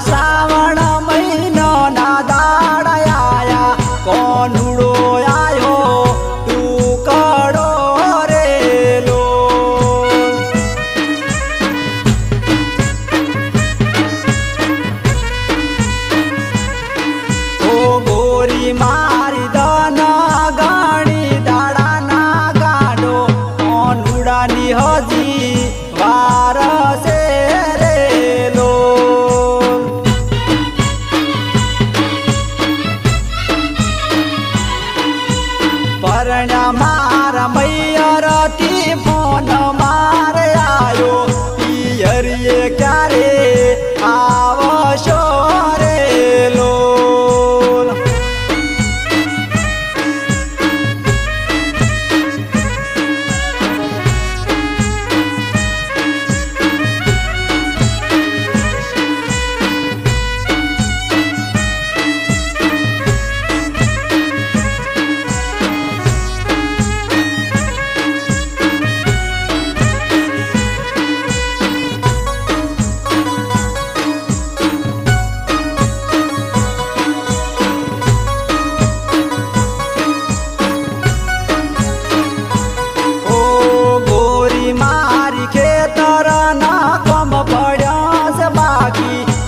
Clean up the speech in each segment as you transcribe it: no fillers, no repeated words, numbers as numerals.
श्रावण महीनो ना दाड़ आया कोनुड़ो आयो तू कड़ो रे लो। ओ गोरी मारी दन गणी दाड़ा ना गाडो कोनुड़ानी हजी वार से मारा मैयर टी फोन मार आयो पियरिए क्यारे आवशो रे लोल।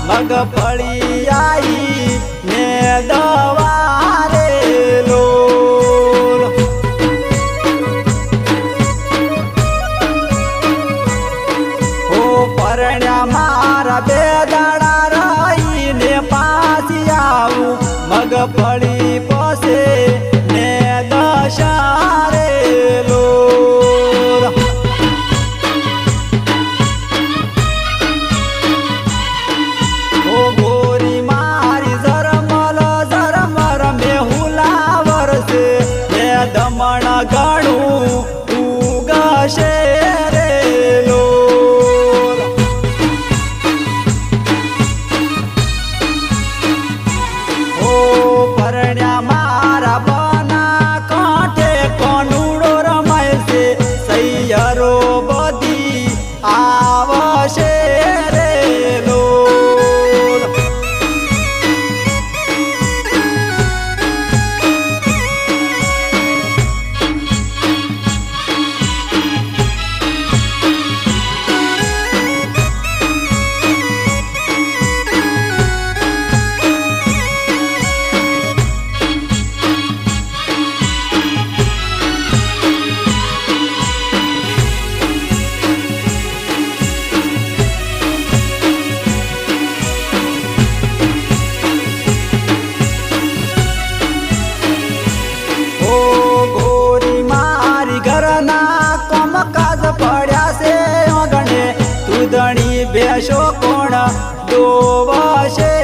मगफली आई ने दवारे लोल। हो परण्या मारा बेदाड़ा रही ने पासी आऊ मगफली पसे ने दशारे लोल। गोरी मारी जरमल जरमर में हुलावर से दमण गणू उगशे रे लोल। ओ परण्या मारा बना कांठे कोनुड़ो रमय से सैयरो बदी आवशे रे लोल। पड़ा से अगणे तुदणी बेशो कोण दोवशे